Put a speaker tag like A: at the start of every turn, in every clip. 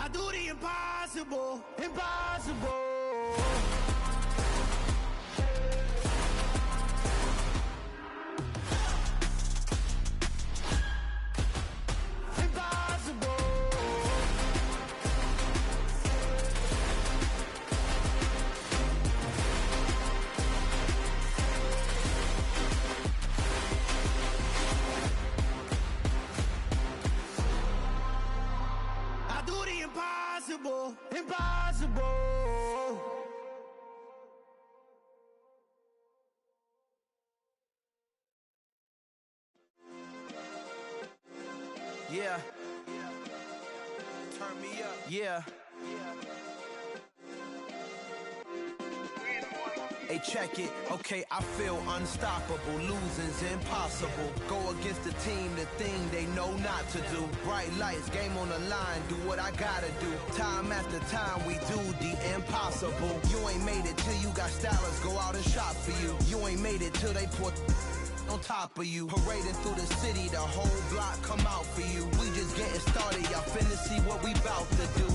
A: I do the impossible, impossible. Impossible, impossible. Yeah. Turn me up. Yeah. Hey, check it. Okay, I feel unstoppable. Losing's impossible. Go against the team, the thing they know not to do. Bright lights, game on the line, do what I gotta do. Time after time, we do the impossible. You ain't made it till you got stylists go out and shop for you. You ain't made it till they put on top of you. Parading through the city, the whole block come out for you. We just getting started, y'all finna see what we bout to do.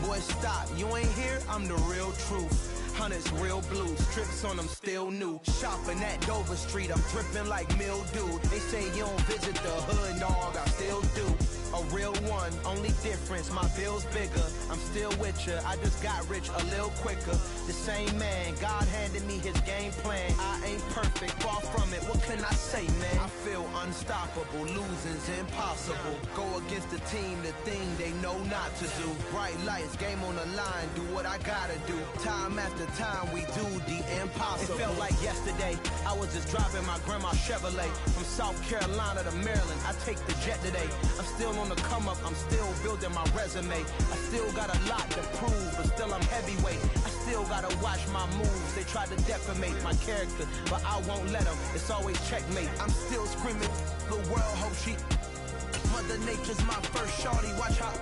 A: Boy, stop, you ain't here, I'm the real truth. Hunters, real blues, strips on them still new. Shopping at Dover Street, I'm dripping like mildew. They say you don't visit the hood, dog, I still do. A real one, only difference, my bill's bigger. I'm still with ya, I just got rich a little quicker. The same man, God handed me his game plan. I ain't perfect, far from it, what can I say, man? I feel unstoppable, losing's impossible. Go against the team, the thing they know not to do. Bright lights, game on the line, do what I gotta do. Time after time, we do the impossible. It felt like yesterday, I was just driving my grandma's Chevrolet. From South Carolina to Maryland, I take the jet today. I'm still on the come up, I'm still building my resume. I still got a lot to prove, but still I'm heavyweight. I still gotta watch my moves. They try to defamate my character, but I won't let them. It's always checkmate. I'm still screaming, the world hope she. Mother Nature's my first shorty. Watch how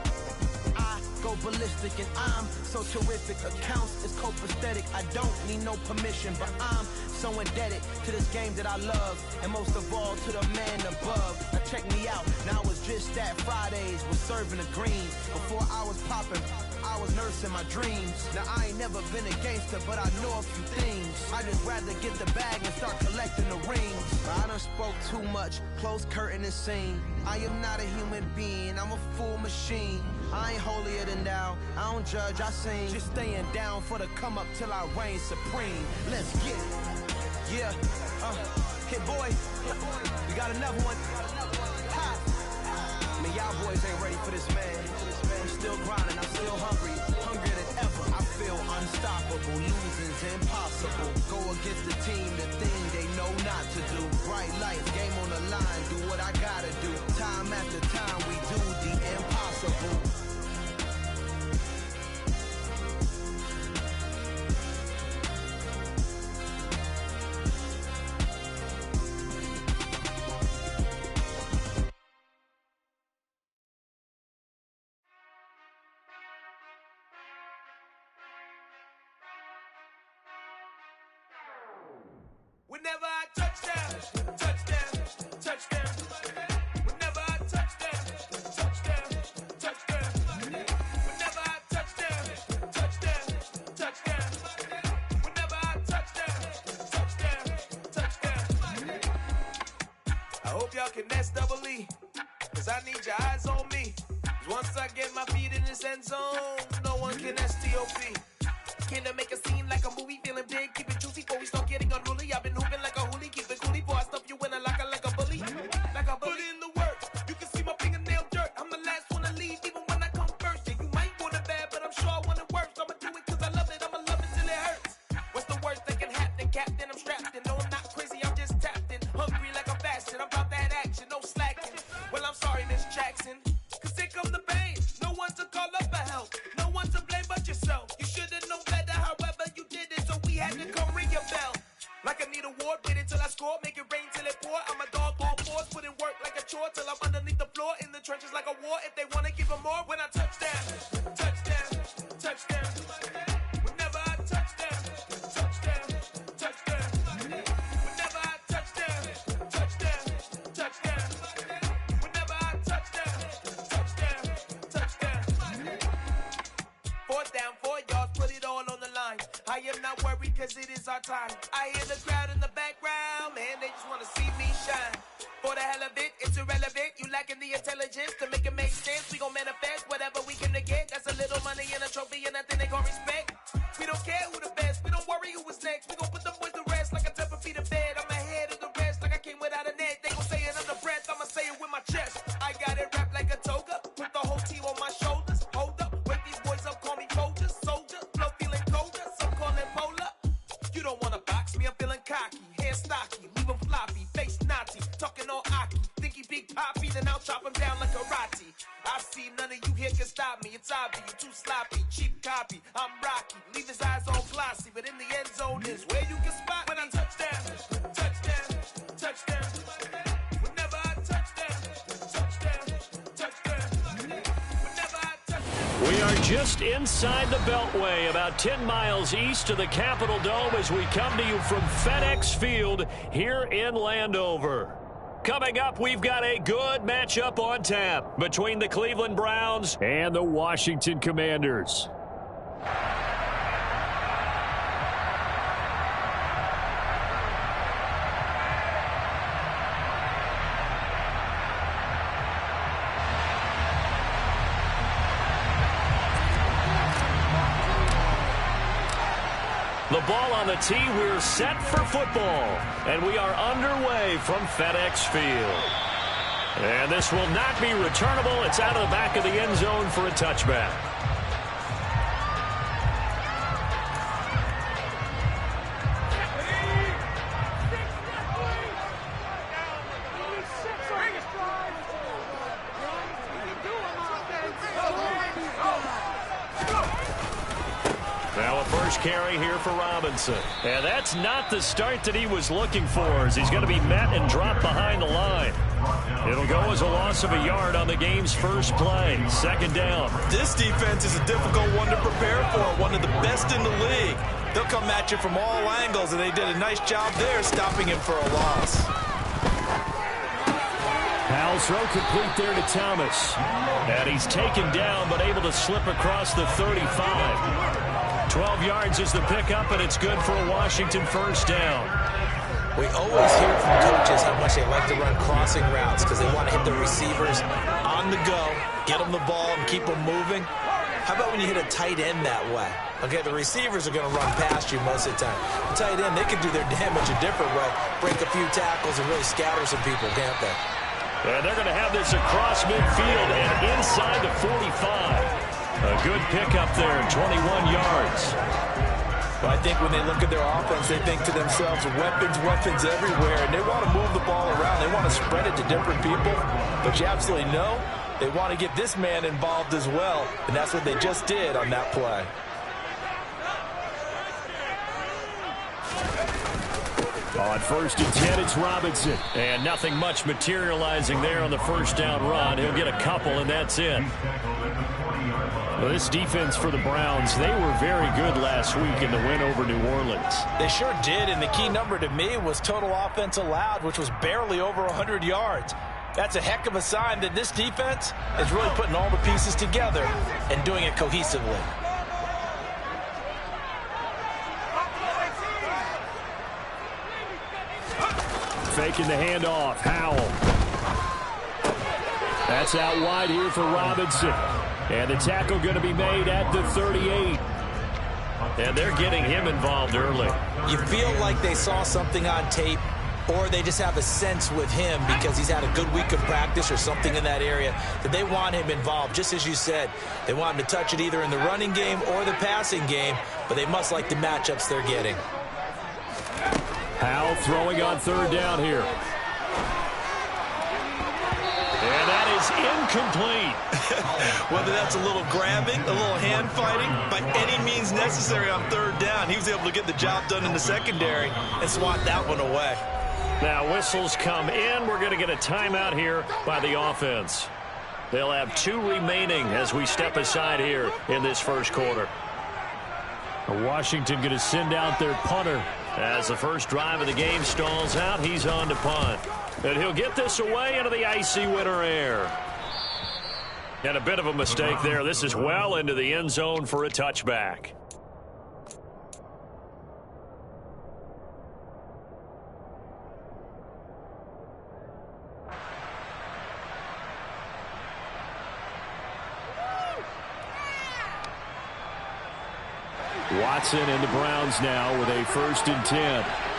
A: I go ballistic, and I'm so terrific. Accounts is copacetic. I don't need no permission, but I'm so indebted to this game that I love, and most of all to the man above. Now check me out, now it's just that Fridays was serving the greens. Before I was popping, I was nursing my dreams. Now I ain't never been a gangster, but I know a few things. I just rather get the bag and start collecting the rings. I done spoke too much, close curtain and scene. I am not a human being, I'm a full machine. I ain't holier than thou, I don't judge, I sing. Just staying down for the come up till I reign supreme. Let's get it. Yeah, Hit Boy, we got another one. Ha! Man, y'all boys ain't ready for this, man. I'm still grinding, I'm still hungry, hungrier than ever. I feel unstoppable, losing's impossible. Go against the team, the thing they know not to do. Bright lights, game on the line, do what I gotta do. Time after time, we do the impossible.
B: Whenever I touch down, touchdown, touchdown. Whenever I touch down, touchdown, touchdown. Whenever I touch down, touchdown, touchdown. Whenever I touch down, touchdown, touchdown. I hope y'all can nest double E, cause I need your eyes on me. Cause once I get my feet in this end zone, no one can STOP. Can I make a scene like a movie, feeling big, keep it juicy before we start getting unruly. I've been hooping like a hoolie, keep it coolie before I stuff you in a locker like a bully. Like a bully. Put in the work, you can see my fingernail dirt. I'm the last one to leave, even when I come first. Yeah, you might want it bad, but I'm sure I want it worse. I'ma do it cause I love it, I'ma love it till it hurts. What's the worst that can happen, Captain? I'm strapped in, no I'm not crazy, I'm just tapped in. Hungry like I'm fasting, I'm about that action, no slacking. Well, I'm sorry, Miss Jackson, cause here come the pain. No one to call up for help, no one to blame but yourself. You should've known better, however you did it, so we had to come ring your bell. Like I need a ward, wait until I score, make it rain till it pour. I'm a dog, all fours, put in work like a chore till I'm underneath the floor, in the trenches like a war. If they wanna give them more, when I touch down, touchdown, touchdown. Whenever I touch down, touchdown, touchdown. Whenever I touch down, touchdown, touchdown. Whenever I touch down, touchdown, touchdown. my time. I hear the crowd in the background, man, they just wanna see me shine. For the hell of it, it's irrelevant. You lacking the intelligence to make it make sense. We gon' manifest whatever we can to get. That's a little money and a trophy and nothing they gon' respect. We don't care who the best, we don't worry who was next. We gon' put them boys to rest like a 10 feet of bed. I'm ahead of the rest like I came without a net. They gon' say it under breath, I'ma say it with my chest. I got it wrapped like a toga, put the whole team on my shoulders. Hold up, wake these boys up, call me soldier, soldier. Flow feeling colder, some call it polar. You don't wanna box me, I'm feeling cocky. Hair stocky, leave 'em floppy, face naughty. Talking all aki, think he big poppy, then I'll chop him down like karate. I see none of you here can stop me. It's obvious, you too sloppy, cheap copy. I'm Rocky, leave his eyes all glossy, but in the end zone is where you can spot when I touchdown, touchdown, touchdown. Whenever I touchdown, touchdown, touchdown. Whenever I touchdown.
C: We are just inside the Beltway, about 10 miles east of the Capitol Dome as we come to you from FedEx Field here in Landover. Coming up, we've got a good matchup on tap between the Cleveland Browns and the Washington Commanders. The ball on the tee, we're set for football, and we are underway from FedEx Field. And this will not be returnable. It's out of the back of the end zone for a touchback. Now a first carry here for Robinson. And that's not the start that he was looking for, as he's going to be met and dropped behind the line. It'll go as a loss of a yard on the game's first play. Second down.
D: This defense is a difficult one to prepare for, one of the best in the league. They'll come at you from all angles, and they did a nice job there stopping him for a loss.
C: Powell's throw complete there to Thomas. And he's taken down, but able to slip across the 35. 12 yards is the pickup, and it's good for a Washington first down.
E: We always hear from coaches how much they like to run crossing routes because they want to hit the receivers on the go, get them the ball, and keep them moving. How about when you hit a tight end that way? Okay, the receivers are going to run past you most of the time. The tight end, they can do their damage a different way, break a few tackles and really scatter some people, can't they?
C: And they're going to have this across midfield and inside the 45. A good pickup there, 21 yards.
D: But I think when they look at their offense, they think to themselves, weapons, weapons everywhere, and they want to move the ball around. They want to spread it to different people. But you absolutely know they want to get this man involved as well, and that's what they just did on that play.
C: On first and 10, it's Robinson. And nothing much materializing there on the first down run. He'll get a couple, and that's it. Well, this defense for the Browns, they were very good last week in the win over New Orleans.
E: They sure did, and the key number to me was total offense allowed, which was barely over 100 yards. That's a heck of a sign that this defense is really putting all the pieces together and doing it cohesively.
C: Faking the handoff, Howell. That's out wide here for Robinson. And the tackle going to be made at the 38. And they're getting him involved early.
E: You feel like they saw something on tape, or they just have a sense with him because he's had a good week of practice or something in that area that they want him involved. Just as you said, they want him to touch it either in the running game or the passing game, but they must like the matchups they're getting.
C: Howell throwing on third down here. And that is incomplete.
D: Whether that's a little grabbing, a little hand fighting, by any means necessary on third down, he was able to get the job done in the secondary and swat that one away.
C: Now whistles come in. We're going to get a timeout here by the offense. They'll have 2 remaining as we step aside here in this first quarter. Washington going to send out their punter. As the first drive of the game stalls out, he's on to punt. And he'll get this away into the icy winter air. And a bit of a mistake there. This is well into the end zone for a touchback. Watson and the Browns now with a 1st and 10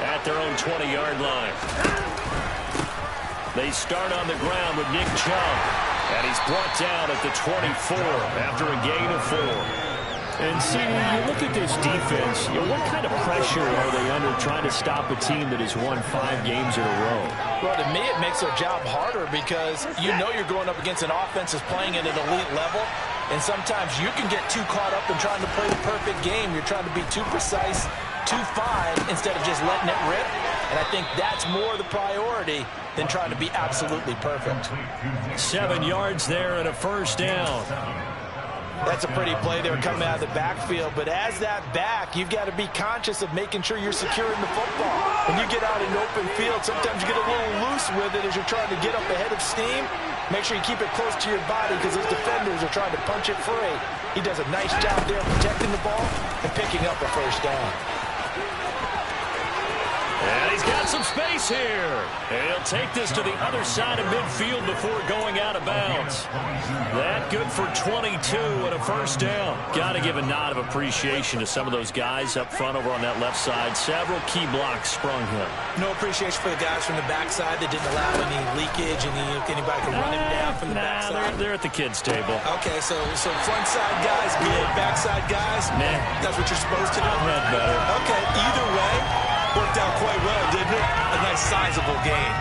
C: at their own 20-yard line. They start on the ground with Nick Chubb, and he's brought down at the 24 after a gain of 4. And, see, you look at this defense, what kind of pressure are they under trying to stop a team that has won 5 games in a row?
D: Well, to me, it makes their job harder because you know you're going up against an offense that's playing at an elite level, and sometimes you can get too caught up in trying to play the perfect game. You're trying to be too precise, too fine, instead of just letting it rip. And I think that's more the priority than trying to be absolutely perfect.
C: 7 yards there and a 1st down.
D: That's a pretty play there coming out of the backfield. But as that back, you've got to be conscious of making sure you're securing the football. When you get out in open field, sometimes you get a little loose with it as you're trying to get up ahead of steam. Make sure you keep it close to your body because those defenders are trying to punch it free. He does a nice job there protecting the ball and picking up a 1st down.
C: And he's got some space here. And he'll take this to the other side of midfield before going out of bounds. That good for 22 and a 1st down. Got to give a nod of appreciation to some of those guys up front over on that left side. Several key blocks sprung him.
E: No appreciation for the guys from the backside that didn't allow any leakage and anybody could run him down from the backside.
C: They're at the kids' table.
E: Okay, so front side guys good, backside guys,
C: nah.
E: That's what you're supposed to do.
C: Head better.
E: Okay, either way, worked out quite well, didn't it? A nice sizable gain.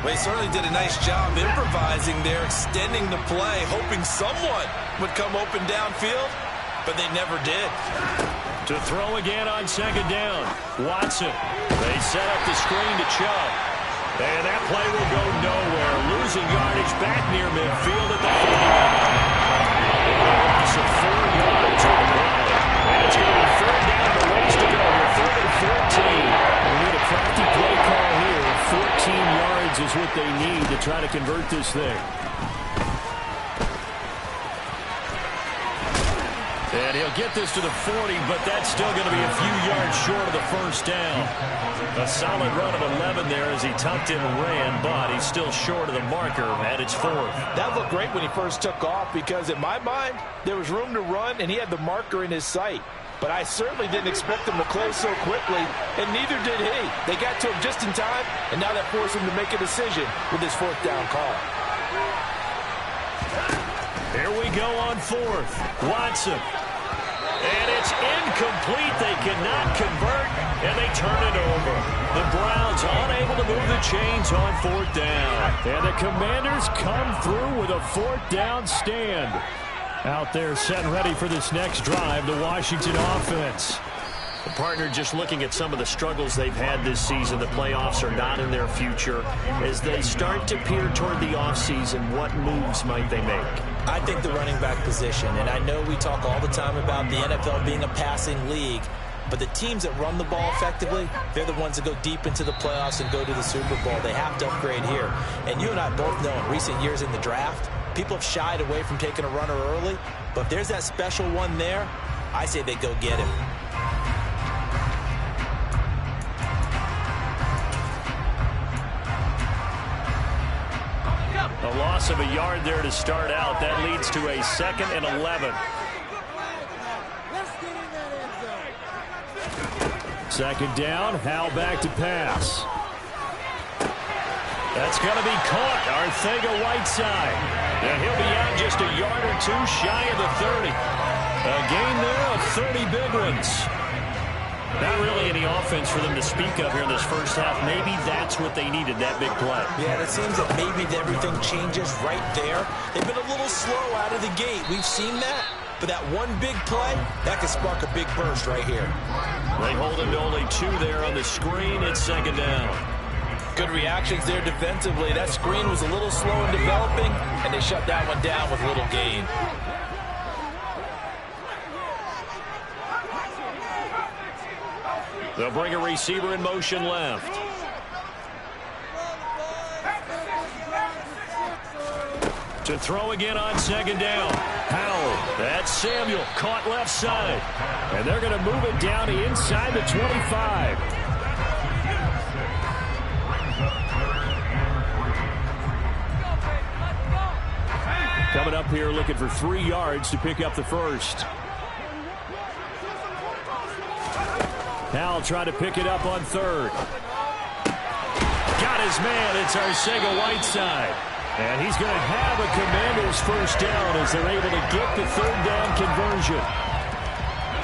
E: Well, he certainly did a nice job improvising there, extending the play, hoping someone would come open downfield, but they never did.
C: To throw again on 2nd down. Watson. They set up the screen to Chubb. And that play will go nowhere. Losing yardage back near midfield at the 40. Loss of 4 yards on the play. And it's going to be 3rd down the ways to go. 3rd and 14. We need a crafty play call here. 14 yards is what they need to try to convert this thing. And he'll get this to the 40, but that's still going to be a few yards short of the 1st down. A solid run of 11 there as he tucked in and ran, but he's still short of the marker, and it's 4th.
D: That looked great when he first took off because, in my mind, there was room to run, and he had the marker in his sight. But I certainly didn't expect him to close so quickly, and neither did he. They got to him just in time, and now that forced him to make a decision with his 4th down call.
C: Here we go on 4th. Watson. And it's incomplete. They cannot convert, and they turn it over. The Browns unable to move the chains on 4th down. And the Commanders come through with a 4th down stand. Out there set and ready for this next drive, the Washington offense. The partner just looking at some of the struggles they've had this season. The playoffs are not in their future. As they start to peer toward the offseason, what moves might they make?
E: I think the running back position, and I know we talk all the time about the NFL being a passing league, but the teams that run the ball effectively, they're the ones that go deep into the playoffs and go to the Super Bowl. They have to upgrade here. And you and I both know in recent years in the draft, people have shied away from taking a runner early, but if there's that special one there, I say they go get him.
C: A loss of a yard there to start out. That leads to a 2nd and 11. Second down, Hal back to pass. That's going to be caught, Arcega-Whiteside. And he'll be out just a yard or 2 shy of the 30. A gain there of 30 big ones. Not really any offense for them to speak of here in this first half. Maybe that's what they needed, that big play.
E: Yeah, it seems that maybe everything changes right there. They've been a little slow out of the gate. We've seen that. But that one big play, that could spark a big burst right here.
C: They hold him to only 2 there on the screen. It's 2nd down.
D: Good reactions there defensively. That screen was a little slow in developing, and they shut that one down with little gain.
C: They'll bring a receiver in motion left. To throw again on 2nd down. Howell. That's Samuel. Caught left side. And they're going to move it down to inside the 25. Coming up here looking for 3 yards to pick up the first. Howell trying to pick it up on third. Got his man. It's Arcega-Whiteside. And he's going to have a Commanders first down as they're able to get the third down conversion.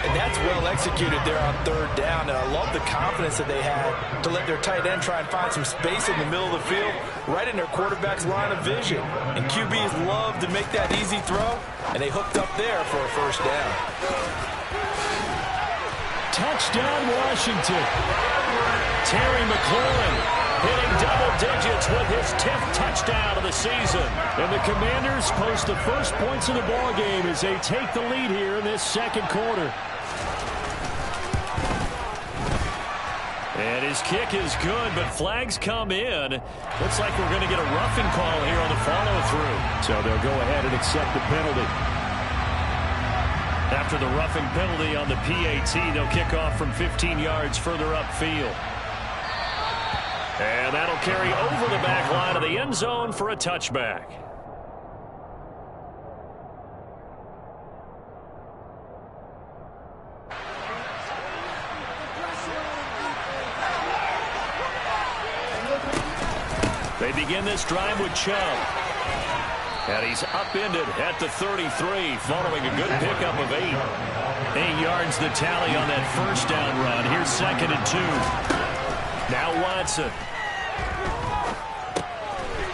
D: And that's well executed there on third down. And I love the confidence that they had to let their tight end try and find some space in the middle of the field, right in their quarterback's line of vision. And QBs love to make that easy throw, and they hooked up there for a first down.
C: Touchdown, Washington. Terry McLaurin hitting double digits with his 10th touchdown of the season. And the Commanders post the first points of the ball game as they take the lead here in this second quarter. And his kick is good, but flags come in. Looks like we're going to get a roughing call here on the follow-through. So they'll go ahead and accept the penalty. After the roughing penalty on the PAT, they'll kick off from 15 yards further upfield. And that'll carry over the back line of the end zone for a touchback. They begin this drive with Chubb. And he's upended at the 33 following a good pickup of 8. 8 yards the tally on that first down run. Here's 2nd and 2. Now Watson.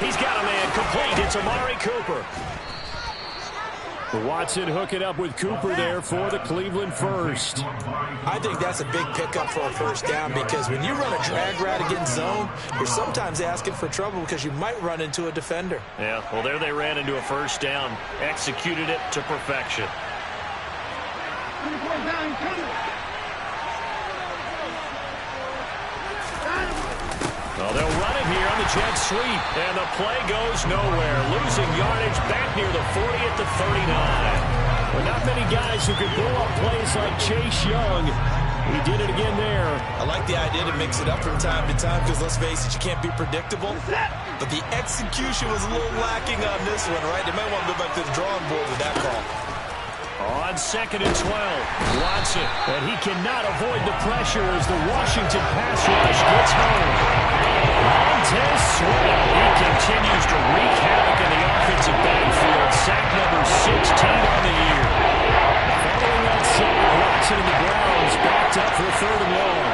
C: He's got a man complete. It's Amari Cooper. Watson hooking up with Cooper there for the Cleveland first.
E: I think that's a big pickup for a first down because when you run a drag route against zone, you're sometimes asking for trouble because you might run into a defender.
C: Yeah, well, there they ran into a first down, executed it to perfection. Well, they'll run it here on the jet sweep, and the play goes nowhere. Losing yardage back near the 40 at the 39. Well, not many guys who could blow up plays like Chase Young. He did it again there.
E: I like the idea to mix it up from time to time because, let's face it, you can't be predictable. But the execution was a little lacking on this one, right? They might want to go back to the drawing board with that call.
C: On 2nd and 12, Watson. And he cannot avoid the pressure as the Washington pass rush gets home. Montez Sweat. He continues to wreak havoc in the offensive backfield. Sack number 16 on the year. Following that sack, Watson and the Browns backed up for 3rd and long.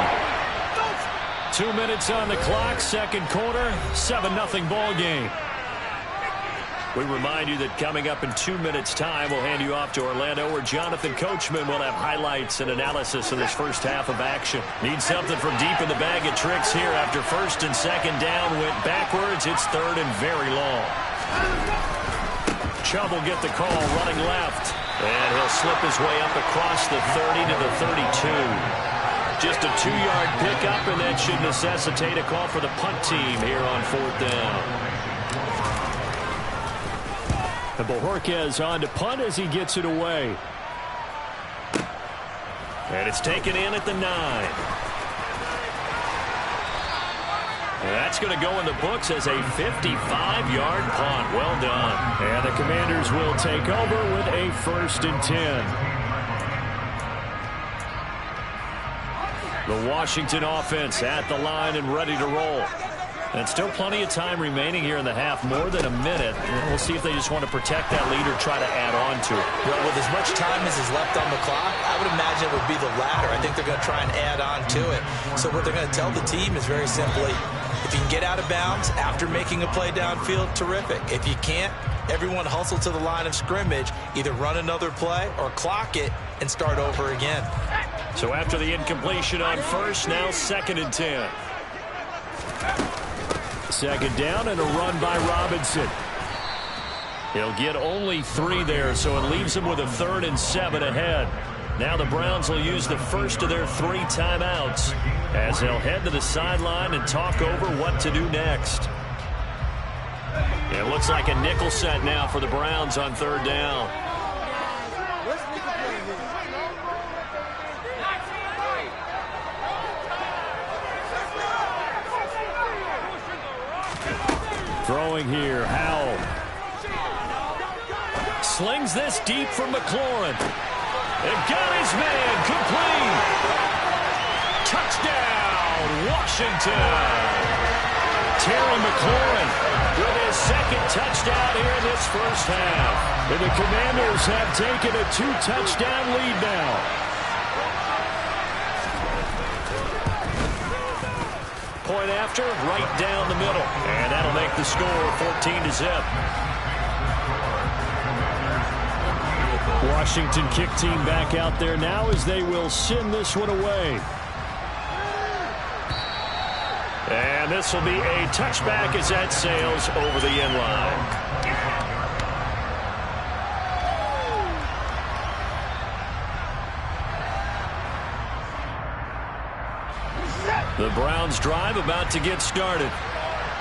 C: 2 minutes on the clock, second quarter, 7-0 ball game. We remind you that coming up in 2 minutes' time, we'll hand you off to Orlando, where Jonathan Coachman will have highlights and analysis of this first half of action. Need something from deep in the bag of tricks here. After 1st and 2nd down went backwards, it's 3rd and very long. Chubb will get the call running left, and he'll slip his way up across the 30 to the 32. Just a 2-yard pickup, and that should necessitate a call for the punt team here on 4th down. And Bojorquez on to punt as he gets it away. And it's taken in at the 9. And that's going to go in the books as a 55-yard punt. Well done. And the Commanders will take over with a 1st and 10. The Washington offense at the line and ready to roll. And still plenty of time remaining here in the half, more than a minute. We'll see if they just want to protect that lead or try to add on to it.
E: Well, with as much time as is left on the clock, I would imagine it would be the latter. I think they're going to try and add on to it. So what they're going to tell the team is very simply, if you can get out of bounds after making a play downfield, terrific. If you can't, everyone hustle to the line of scrimmage, either run another play or clock it and start over again.
C: So after the incompletion on first, now 2nd and 10. 2nd down and a run by Robinson. He'll get only 3 there, so it leaves him with a 3rd and 7 ahead. Now the Browns will use the first of their 3 timeouts as they'll head to the sideline and talk over what to do next. It looks like a nickel set now for the Browns on 3rd down. Throwing here, Howell. Slings this deep from McLaurin. And got his man complete. touchdown, Washington. Terry McLaurin with his second touchdown here in this first half. And the Commanders have taken a 2-touchdown lead now. Point after, right down the middle. And that'll make the score 14-0. Washington kick team back out there now as they will send this one away. And this will be a touchback as that sails over the end line. The Browns drive about to get started.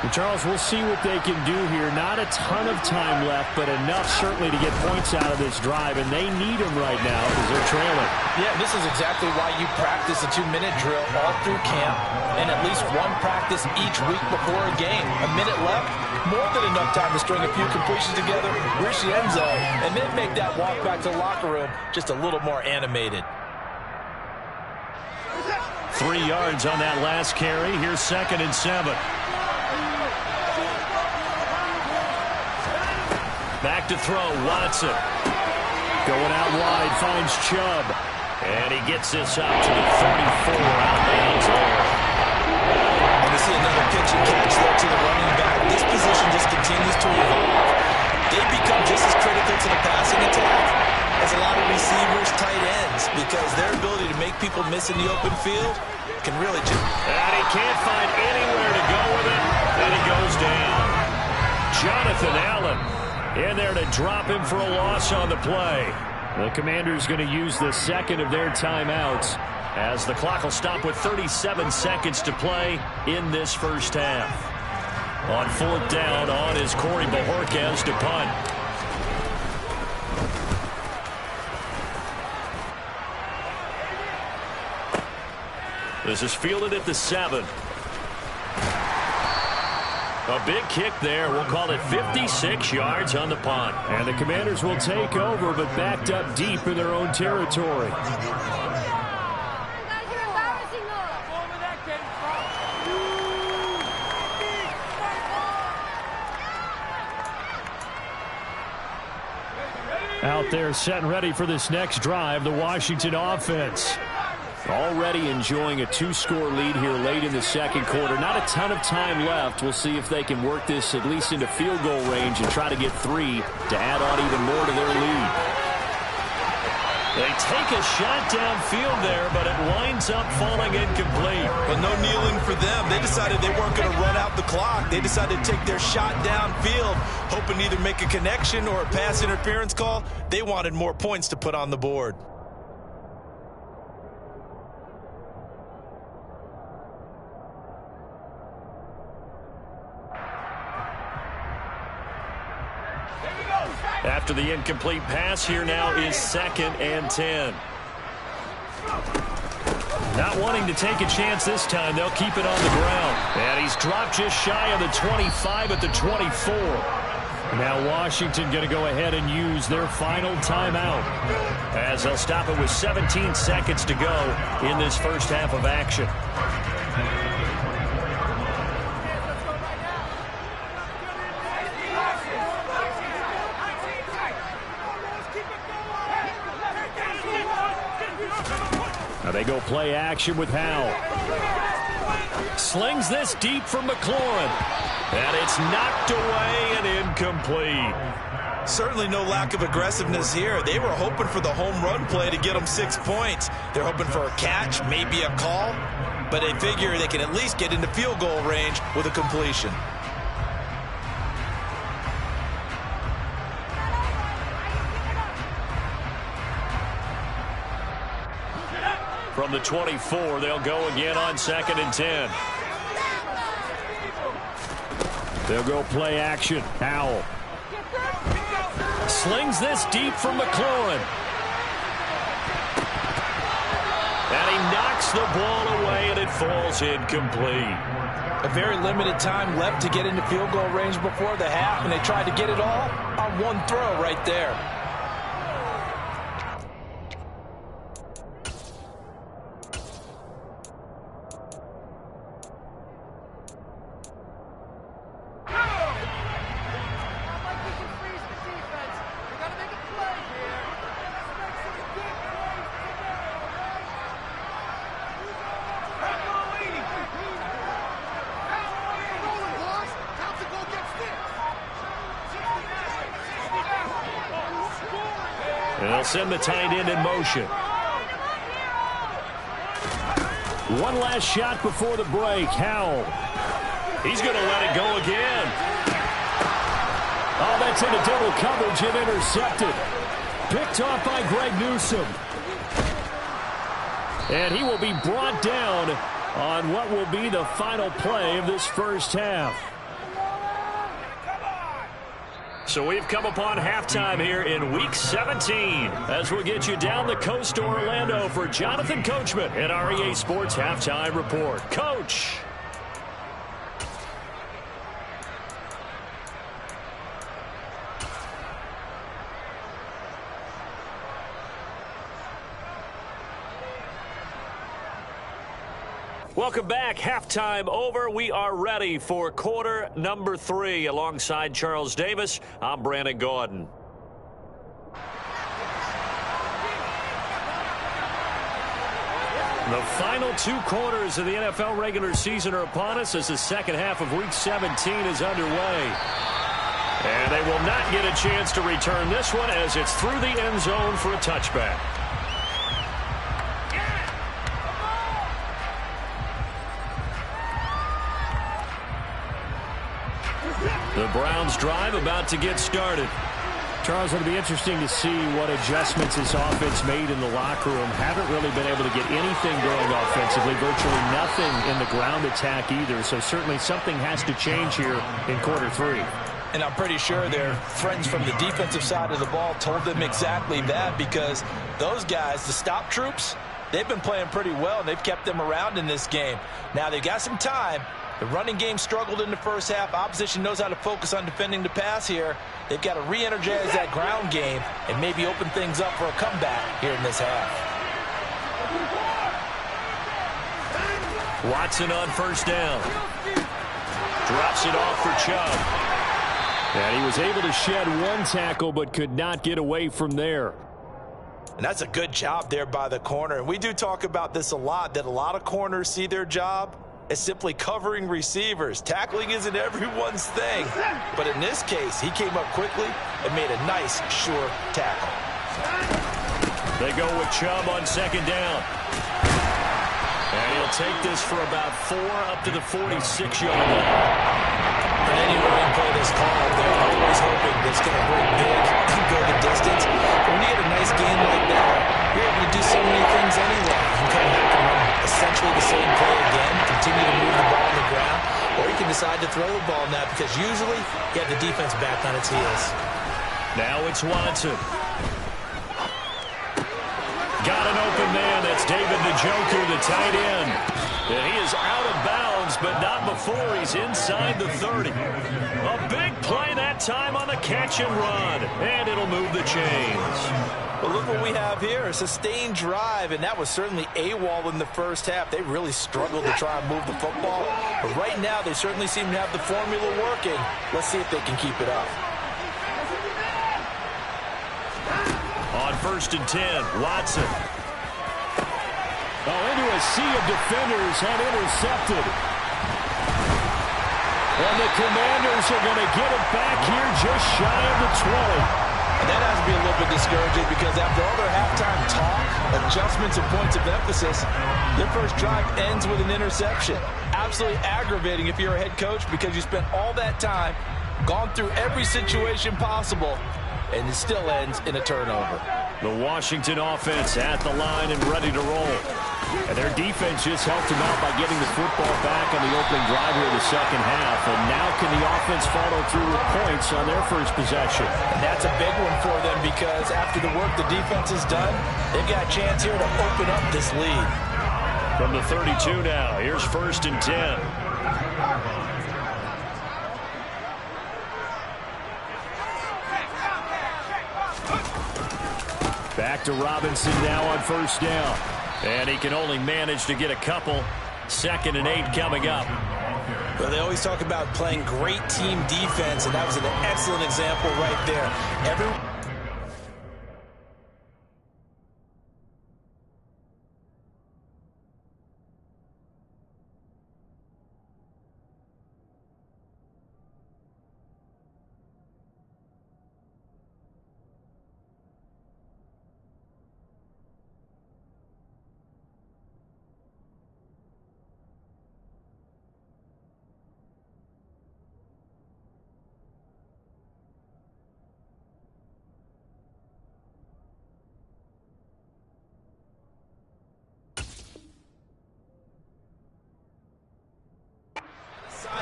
C: And Charles, we'll see what they can do here. Not a ton of time left, but enough certainly to get points out of this drive, and they need them right now because they're trailing.
D: Yeah, this is exactly why you practice a 2-minute drill all through camp and at least one practice each week before a game. A minute left, more than enough time to string a few completions together, reach the end zone, and then make that walk back to the locker room just a little more animated.
C: 3 yards on that last carry. Here's 2nd and 7. Back to throw, Watson. Going out wide, finds Chubb. And he gets this up to the 34 out of bounds there.
E: And we see another pitch and catch there to the running back. This position just continues to evolve. They become just as critical to the passing attack as a lot of receivers, tight ends, because their ability to make people miss in the open field can really just...
C: And he can't find anywhere to go with it, and he goes down. Jonathan Allen in there to drop him for a loss on the play. The Commanders going to use the second of their timeouts as the clock will stop with 37 seconds to play in this first half. On 4th down, on is Corey Bojorquez to punt. This is fielded at the 7. A big kick there. We'll call it 56 yards on the punt. And the Commanders will take over, but backed up deep in their own territory. Out there set and ready for this next drive, the Washington offense. Already enjoying a 2-score lead here late in the second quarter. Not a ton of time left. We'll see if they can work this at least into field goal range and try to get 3 to add on even more to their lead. They take a shot downfield there, but it winds up falling incomplete.
E: But no kneeling for them. They decided they weren't going to run out the clock. They decided to take their shot downfield, hoping to either make a connection or a pass interference call. They wanted more points to put on the board.
C: After the incomplete pass, here now is 2nd and 10. Not wanting to take a chance this time, they'll keep it on the ground. And he's dropped just shy of the 25 at the 24. Now Washington going to go ahead and use their final timeout as they'll stop it with 17 seconds to go in this first half of action. Now they go play action with Howell. Slings this deep from McLaurin. And it's knocked away and incomplete.
E: Certainly no lack of aggressiveness here. They were hoping for the home run play to get them 6 points. They're hoping for a catch, maybe a call, but they figure they can at least get into field goal range with a completion.
C: From the 24, they'll go again on 2nd and 10. They'll go play action. Howell slings this deep from McLaurin. And he knocks the ball away, and it falls incomplete.
D: A very limited time left to get into field goal range before the half, and they tried to get it all on one throw right there.
C: And they'll send the tight end in motion. One last shot before the break. Howell. He's going to let it go again. Oh, that's into double coverage and intercepted. Picked off by Greg Newsome. And he will be brought down on what will be the final play of this first half. So we've come upon halftime here in Week 17 as we'll get you down the coast to Orlando for Jonathan Coachman at our EA Sports Halftime Report. Coach. Welcome back. Halftime over. We are ready for quarter number 3. Alongside Charles Davis, I'm Brandon Gaudin. The final 2 quarters of the NFL regular season are upon us as the second half of Week 17 is underway. And they will not get a chance to return this one as it's through the end zone for a touchback. The Browns drive about to get started. Charles, it'll be interesting to see what adjustments this offense made in the locker room. Haven't really been able to get anything going offensively, virtually nothing in the ground attack either. So certainly something has to change here in quarter 3.
D: And I'm pretty sure their friends from the defensive side of the ball told them exactly that, because those guys, the stop troops, they've been playing pretty well, and they've kept them around in this game. Now they've got some time. The running game struggled in the first half. Opposition knows how to focus on defending the pass here. They've got to re-energize that ground game and maybe open things up for a comeback here in this half.
C: Watson on first down. Drops it off for Chubb. And he was able to shed one tackle but could not get away from there.
D: And that's a good job there by the corner. And we do talk about this a lot, that a lot of corners see their job as simply covering receivers. Tackling isn't everyone's thing. But in this case, he came up quickly and made a nice, sure tackle.
C: They go with Chubb on second down. And he'll take this for about 4 up to the 46-yard line.
D: And any running play that's called, they're always hoping that it's going to break big and go the distance. But when you get a nice game like that, you're able to do so many things anyway. You can come back and run essentially the same play again, continue to move the ball on the ground, or you can decide to throw the ball now because usually you have the defense back on its heels.
C: Now it's Watson. Got an open man. That's David Njoku, the tight end. And he is out of bounds, but not before he's inside the 30. A big play that time on the catch and run. And it'll move the chains.
D: Well, look what we have here, a sustained drive, and that was certainly AWOL in the first half. They really struggled to try and move the football. But right now, they certainly seem to have the formula working. Let's see if they can keep it up.
C: On first and 10, Watson. Oh, into a sea of defenders and intercepted. And the Commanders are going to get it back here just shy of the 20.
D: And that has to be a little bit discouraging because after all their halftime talk, adjustments and points of emphasis, their first drive ends with an interception. Absolutely aggravating if you're a head coach because you spent all that time, gone through every situation possible, and it still ends in a turnover.
C: The Washington offense at the line and ready to roll. And their defense just helped them out by getting the football back on the opening drive here in the second half. And now can the offense follow through with points on their first possession?
D: And that's a big one for them because after the work the defense has done, they've got a chance here to open up this lead.
C: From the 32 now, here's first and 10. Back to Robinson now on first down. And he can only manage to get a couple. Second and 8 coming up.
D: Well, they always talk about playing great team defense, and that was an excellent example right there.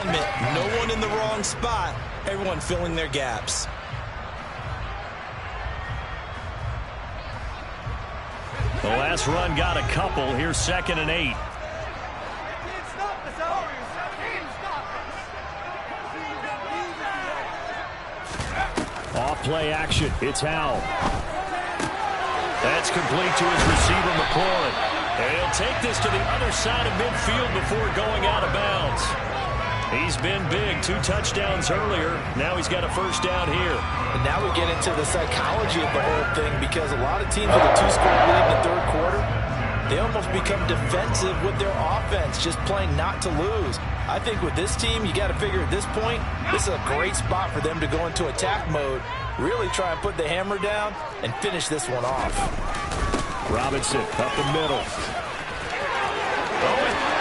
E: alignment. No one in the wrong spot. Everyone filling their gaps.
C: The last run got a couple. Here's 2nd and 8. Off play action. It's Howell. That's complete to his receiver, McLaurin. And he'll take this to the other side of midfield before going out of bounds. He's been big. 2 touchdowns earlier. Now he's got a first down here.
D: And now we get into the psychology of the whole thing, because a lot of teams with a 2-score lead in the third quarter, they almost become defensive with their offense, just playing not to lose. I think with this team, you got to figure at this point, this is a great spot for them to go into attack mode, really try and put the hammer down and finish this one off.
C: Robinson up the middle.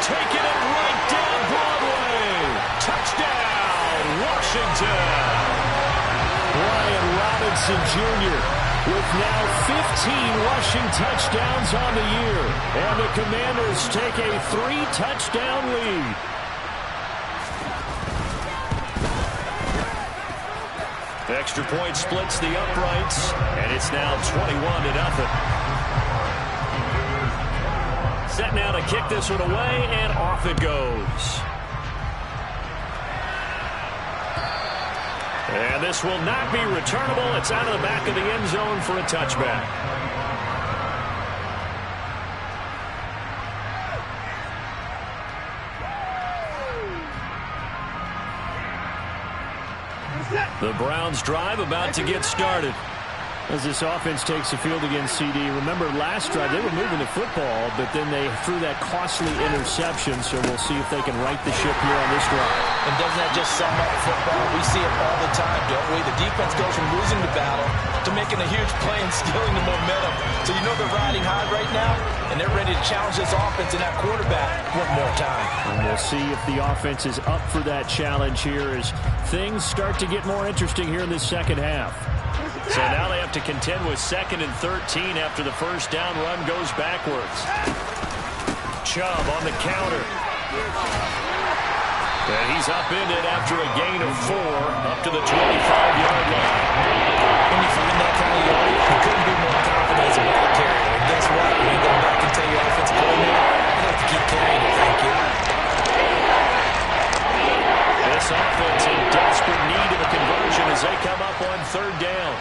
C: Taking it right down Broadway. Touchdown, Washington. Brian Robinson Jr. with now 15 rushing touchdowns on the year. And the Commanders take a 3-touchdown lead. The extra point splits the uprights, and it's now 21-0. Set now to kick this one away, and off it goes. And this will not be returnable. It's out of the back of the end zone for a touchback. The Browns drive about to get started. As this offense takes the field against CD. Remember, last drive, they were moving the football, but then they threw that costly interception, so we'll see if they can right the ship here on this drive.
E: And doesn't that just sum up football? We see it all the time, don't we? The defense goes from losing the battle to making a huge play and stealing the momentum. So you know they're riding high right now, and they're ready to challenge this offense and that quarterback one more time.
C: And we'll see if the offense is up for that challenge here as things start to get more interesting here in this second half. So now they have to contend with 2nd and 13 after the first down run goes backwards. Chubb on the counter. And he's upended after a gain of 4 up to the 25-yard line.
E: When you find that kind of yard, you couldn't be more confident as a ball carrier. And guess what? When you go back and tell your offensive coordinator, I'd like to keep carrying it, thank you.
C: This offense in desperate need of a conversion as they come up on 3rd down.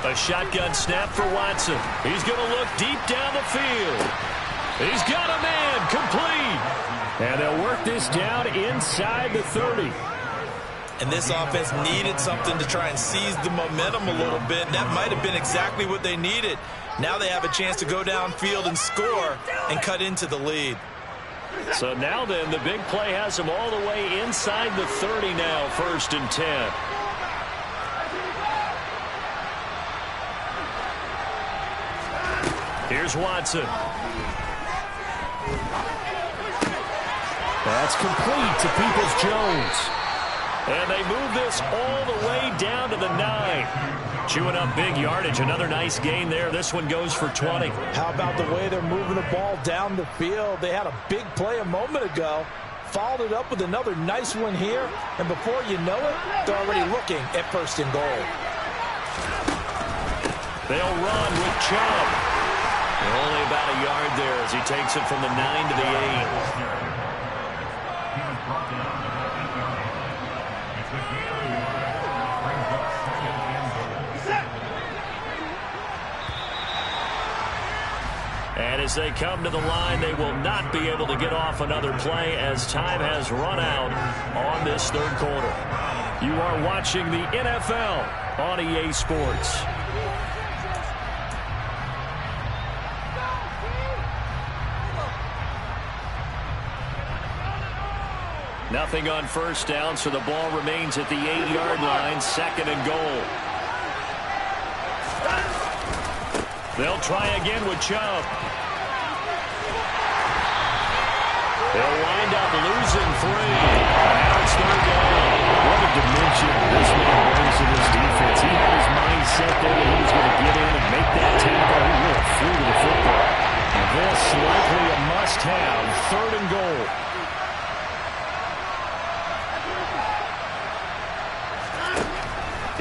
C: A shotgun snap for Watson. He's going to look deep down the field. He's got a man complete. And they'll work this down inside the 30.
E: And this offense needed something to try and seize the momentum a little bit. That might have been exactly what they needed. Now they have a chance to go downfield and score and cut into the lead.
C: So now then, the big play has them all the way inside the 30 now, 1st and 10. Here's Watson. That's complete to Peoples-Jones. And they move this all the way down to the 9. Chewing up big yardage. Another nice gain there. This one goes for 20.
D: How about the way they're moving the ball down the field? They had a big play a moment ago. Followed it up with another nice one here. And before you know it, they're already looking at 1st and goal.
C: They'll run with Chubb. Only about a yard there as he takes it from the 9 to the 8. And as they come to the line, they will not be able to get off another play as time has run out on this 3rd quarter. You are watching the NFL on EA Sports. Nothing on 1st down, so the ball remains at the 8-yard line, 2nd and goal. They'll try again with Chubb. They'll wind up losing 3. Now it's 3rd down. What a dimension this man brings to this defense. He had his mind set there that he was going to get in and make that tackle. He went through to the football.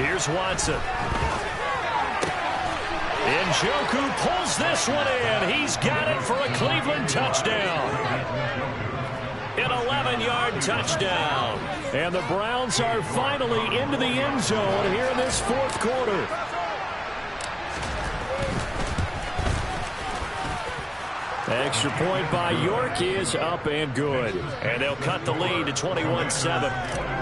C: Here's Watson. Njoku pulls this one in. He's got it for a Cleveland touchdown. An 11-yard touchdown. And the Browns are finally into the end zone here in this fourth quarter. Extra point by York is up and good. And they'll cut the lead to 21-7.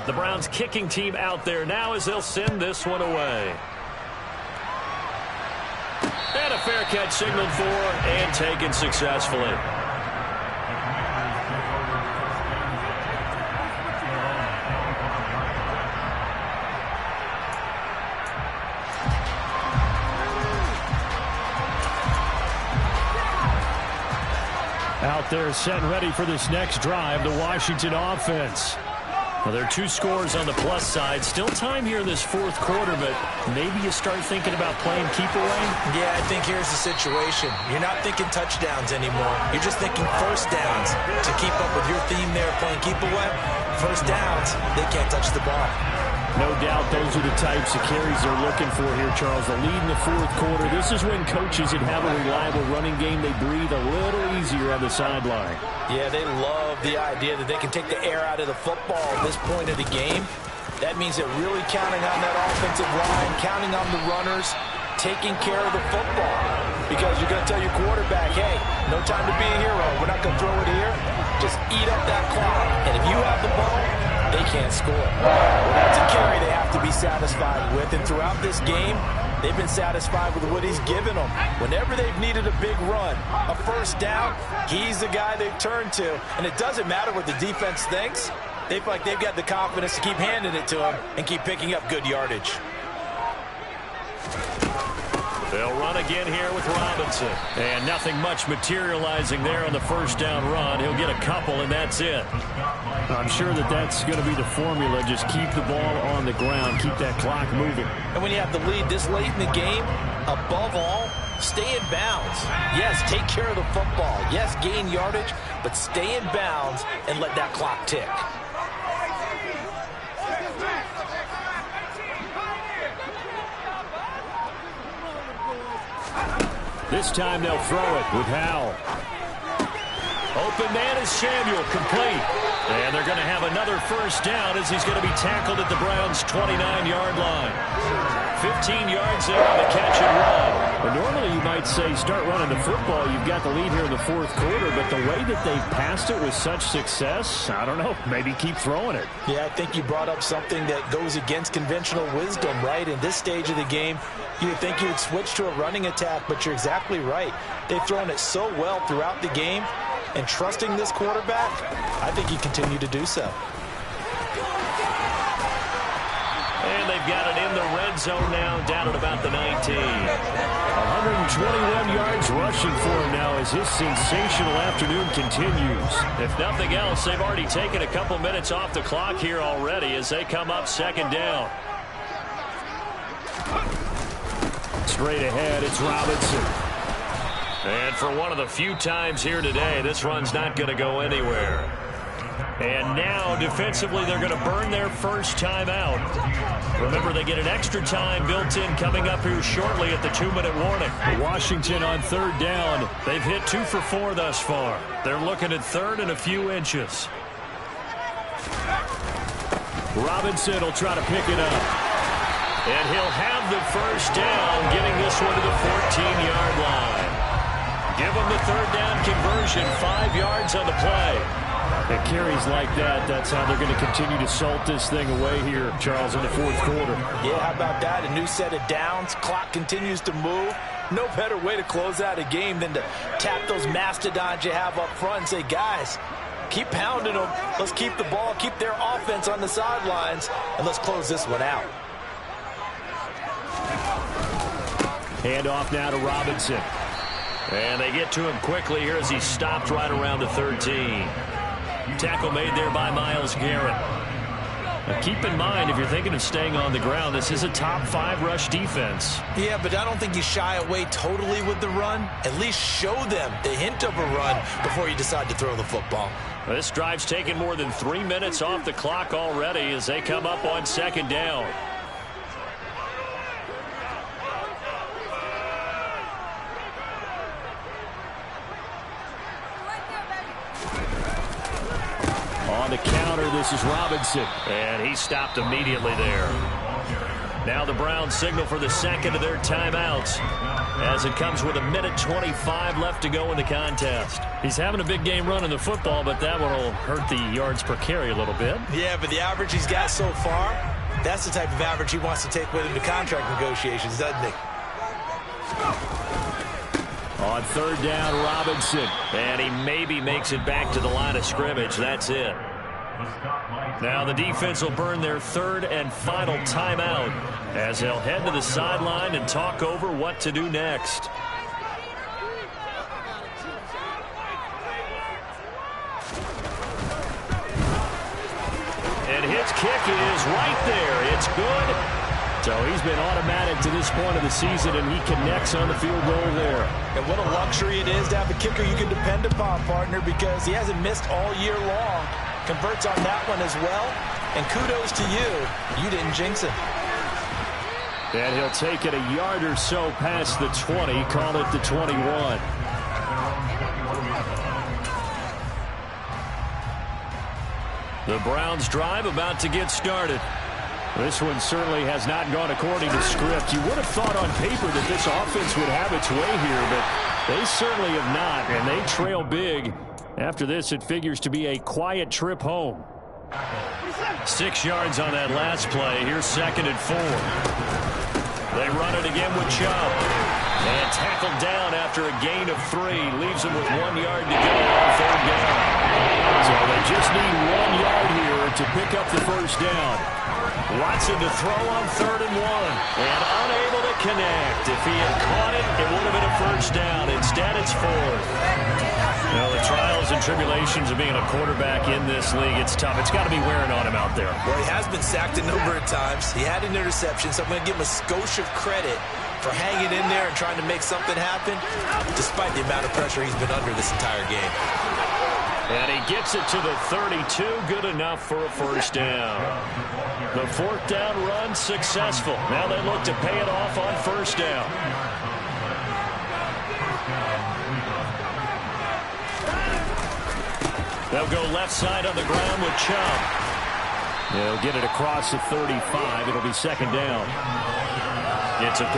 C: The Browns kicking team out there now as they'll send this one away. And a fair catch signaled for and taken successfully. Out there set and ready for this next drive, the Washington offense. Well, there are two scores on the plus side. Still time here in this fourth quarter, but maybe you start thinking about playing keep away?
E: Yeah, I think here's the situation. You're not thinking touchdowns anymore. You're just thinking first downs. To keep up with your theme there, playing keep away, first downs, they can't touch the ball.
C: No doubt those are the types of carries they're looking for here, Charles. The lead in the fourth quarter. This is when coaches that have a reliable running game, they breathe a little easier on the sideline.
E: Yeah, they love the idea that they can take the air out of the football at this point of the game. That means they're really counting on that offensive line, counting on the runners, taking care of the football. Because you're going to tell your quarterback, hey, no time to be a hero. We're not going to throw it here. Just eat up that clock. And if you have the ball, they can't score. Well, that's a carry they have to be satisfied with. And throughout this game, they've been satisfied with what he's given them. Whenever they've needed a big run, a first down, he's the guy they've turned to. And it doesn't matter what the defense thinks. They feel like they've got the confidence to keep handing it to him and keep picking up good yardage.
C: They'll run again here with Robinson. And nothing much materializing there on the first down run. He'll get a couple, and that's it. I'm sure that that's going to be the formula. Just keep the ball on the ground. Keep that clock moving.
E: And when you have the lead this late in the game, above all, stay in bounds. Yes, take care of the football. Yes, gain yardage, but stay in bounds and let that clock tick.
C: This time they'll throw it with Howell. Open man is Samuel, complete. And they're going to have another first down as he's going to be tackled at the Browns' 29-yard line. 15 yards there on the catch and run. But normally you might say start running the football. You've got the lead here in the fourth quarter, but the way that they've passed it with such success, I don't know, maybe keep throwing it.
E: Yeah, I think you brought up something that goes against conventional wisdom, right? In this stage of the game, you would think you would switch to a running attack, but you're exactly right. They've thrown it so well throughout the game, and trusting this quarterback, I think you continue to do so.
C: And they've got it in the red zone now, down at about the 19. 121 yards rushing for him now as his sensational afternoon continues. If nothing else, they've already taken a couple minutes off the clock here already as they come up second down. Straight ahead, it's Robinson. And for one of the few times here today, this run's not going to go anywhere. And now, defensively, they're going to burn their first time out. Remember, they get an extra time built in coming up here shortly at the 2-minute warning. Washington on third down. They've hit 2 for 4 thus far. They're looking at third and a few inches. Robinson will try to pick it up. And he'll have the first down, getting this one to the 14-yard line. Give them the third down conversion, 5 yards on the play. At carries like that, that's how they're going to continue to salt this thing away here, Charles, in the fourth quarter.
E: Yeah, how about that? A new set of downs. Clock continues to move. No better way to close out a game than to tap those mastodons you have up front and say, guys, keep pounding them. Let's keep the ball, keep their offense on the sidelines, and let's close this one out.
C: Hand off now to Robinson. And they get to him quickly here as he stopped right around the 13. Tackle made there by Myles Garrett. Keep in mind, if you're thinking of staying on the ground, this is a top 5 rush defense.
E: Yeah, but I don't think you shy away totally with the run. At least show them the hint of a run before you decide to throw the football.
C: This drive's taken more than 3 minutes off the clock already as they come up on 2nd down.
F: On the counter, this is Robinson.
C: And he stopped immediately there. Now the Browns signal for the second of their timeouts as it comes with 1:25 left to go in the contest. He's having a big game running the football, but that one will hurt the yards per carry a little bit.
E: Yeah, but the average he's got so far, that's the type of average he wants to take with him to contract negotiations, doesn't he?
F: On 3rd down, Robinson.
C: And he maybe makes it back to the line of scrimmage. That's it. Now the defense will burn their 3rd and final timeout as they'll head to the sideline and talk over what to do next. And his kick is right there. It's good.
F: So he's been automatic to this point of the season, and he connects on the field goal there.
E: And what a luxury it is to have a kicker you can depend upon, partner, because he hasn't missed all year long. Converts on that one as well. And kudos to you. You didn't jinx him.
F: And he'll take it a yard or so past the 20, call it the 21.
C: The Browns drive about to get started.
F: This one certainly has not gone according to script. You would have thought on paper that this offense would have its way here, but they certainly have not, and they trail big. After this, it figures to be a quiet trip home.
C: 6 yards on that last play. Here's 2nd and 4. They run it again with Chubb. And tackled down after a gain of 3. Leaves him with 1 yard to go on 3rd down.
F: So they just need 1 yard here to pick up the 1st down.
C: Watson to throw on 3rd and 1. And unable to connect. If he had caught it, it would have been a 1st down. Instead, it's 4th. You know, the trials and tribulations of being a quarterback in this league, it's tough. It's got to be wearing on him out there.
E: Well, he has been sacked a number of times. He had an interception, so I'm going to give him a skosh of credit for hanging in there and trying to make something happen, despite the amount of pressure he's been under this entire game.
C: And he gets it to the 32. Good enough for a 1st down. The 4th down run successful. Now they look to pay it off on 1st down. They'll go left side on the ground with Chubb.
F: They'll get it across the 35. It'll be 2nd down.
C: It's a